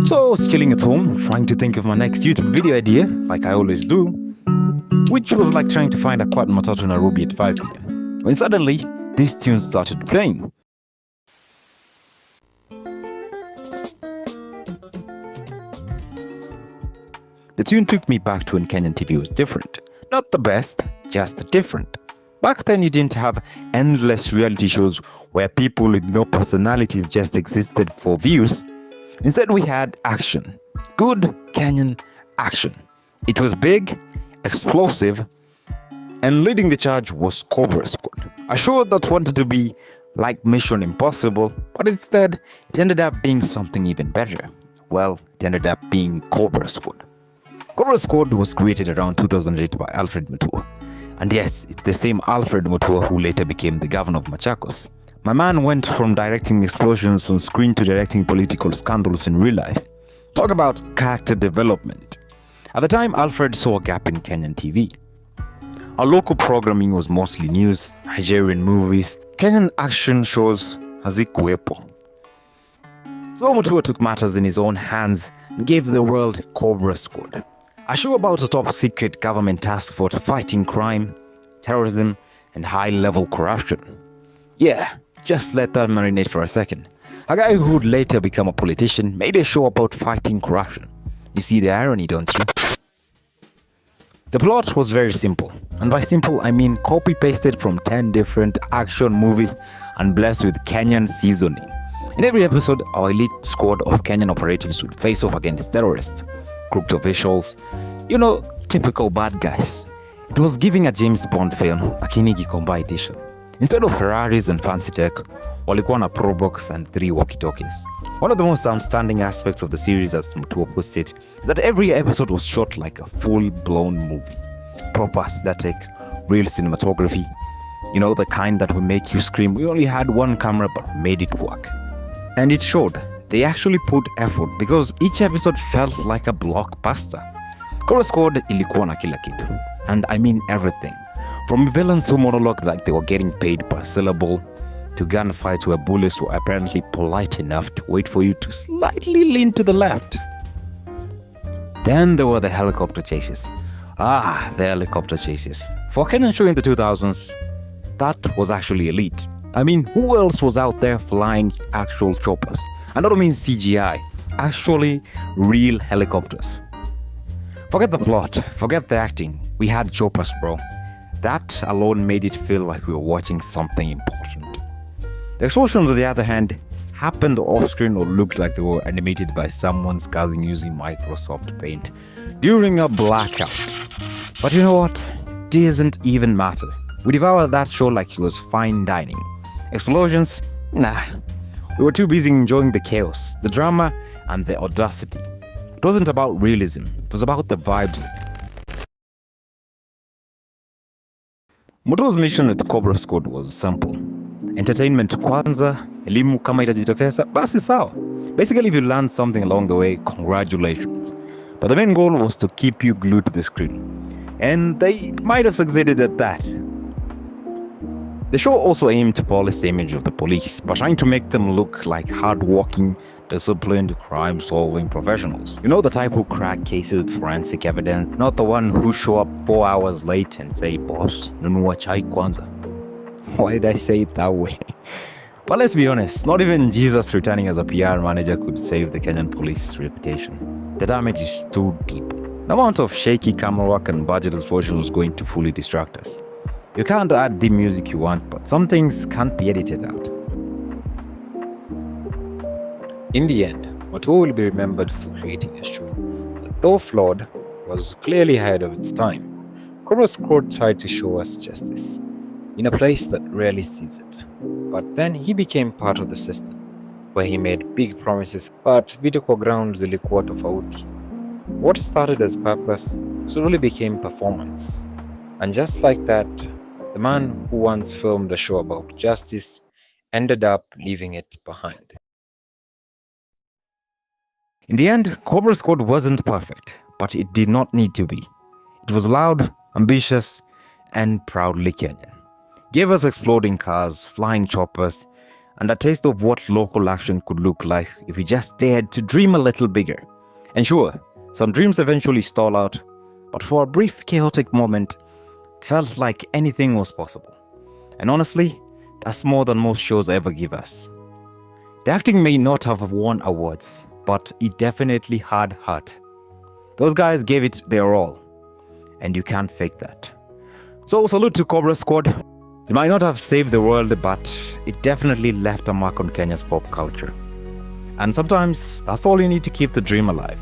So I was chilling at home, trying to think of my next YouTube video idea, like I always do, which was like trying to find a quad matatu Nairobi at 5 p.m. When suddenly, this tune started playing. The tune took me back to when Kenyan TV was different. Not the best, just different. Back then you didn't have endless reality shows where people with no personalities just existed for views. Instead we had action. Good Kenyan action. It was big, explosive, and leading the charge was Cobra Squad. A show that wanted to be like Mission Impossible, but instead it ended up being something even better. Well, it ended up being Cobra Squad. Cobra Squad was created around 2008 by Alfred Mutua. And yes, it's the same Alfred Mutua who later became the governor of Machakos. My man went from directing explosions on screen to directing political scandals in real life. Talk about character development. At the time, Alfred saw a gap in Kenyan TV. Our local programming was mostly news, Nigerian movies, Kenyan action shows hazikuwepo. So Mutua took matters in his own hands and gave the world Cobra Squad. A show about a top-secret government task force fighting crime, terrorism, and high-level corruption. Yeah, just let that marinate for a second. A guy who would later become a politician made a show about fighting corruption. You see the irony, don't you? The plot was very simple, and by simple I mean copy-pasted from 10 different action movies and blessed with Kenyan seasoning. In every episode, our elite squad of Kenyan operatives would face off against terrorists, crooked officials, you know, typical bad guys. It was giving a James Bond film, lakini Gikomba edition. Instead of Ferraris and fancy tech, walikuwa na pro box and 3 walkie-talkies. One of the most outstanding aspects of the series, as Mutua puts it, is that every episode was shot like a full-blown movie. Proper aesthetic, real cinematography, you know, the kind that will make you scream. We only had one camera but made it work. And it showed. They actually put effort because each episode felt like a blockbuster. Cobra Squad ilikuwa na kila kitu. And I mean everything. From villains who monologue like they were getting paid per syllable, to gunfights where bullets were apparently polite enough to wait for you to slightly lean to the left. Then there were the helicopter chases. The helicopter chases. For a Kenyan show in the 2000s, that was actually elite. I mean, who else was out there flying actual choppers? I don't mean CGI, actually real helicopters. Forget the plot, forget the acting. We had choppers, bro. That alone made it feel like we were watching something important. The explosions, on the other hand, happened off-screen or looked like they were animated by someone's cousin using Microsoft Paint during a blackout. But you know what? It doesn't even matter. We devoured that show like it was fine dining. Explosions? Nah. We were too busy enjoying the chaos, the drama, and the audacity. It wasn't about realism, it was about the vibes. Mutua's mission at Cobra Squad was simple. Entertainment kwanza, elimu kama itajitokeza, basi sawa. Basically, if you learned something along the way, congratulations. But the main goal was to keep you glued to the screen. And they might have succeeded at that. The show also aimed to polish the image of the police by trying to make them look like hard-working, disciplined, crime-solving professionals. You know, the type who crack cases with forensic evidence, not the one who show up 4 hours late and say, "Boss, nunua chai kwanza." Why did I say it that way? But let's be honest, not even Jesus returning as a PR manager could save the Kenyan police reputation. The damage is too deep. The amount of shaky camera work and budget explosion was going to fully distract us. You can't add the music you want, but some things can't be edited out. In the end, Mutua will be remembered for creating a show that, though flawed, was clearly ahead of its time. Cobra Squad tried to show us justice, in a place that rarely sees it. But then he became part of the system, where he made big promises, but vitu kwa ground zilikuwa tofauti. What started as purpose slowly became performance. And just like that, the man who once filmed a show about justice ended up leaving it behind. In the end, Cobra Squad wasn't perfect, but it did not need to be. It was loud, ambitious, and proudly Kenyan. Gave us exploding cars, flying choppers, and a taste of what local action could look like if we just dared to dream a little bigger. And sure, some dreams eventually stall out, but for a brief chaotic moment, it felt like anything was possible. And honestly, that's more than most shows ever give us. The acting may not have won awards, but it definitely had heart. Those guys gave it their all, and you can't fake that. So salute to Cobra Squad. It might not have saved the world, but it definitely left a mark on Kenya's pop culture. And sometimes that's all you need to keep the dream alive.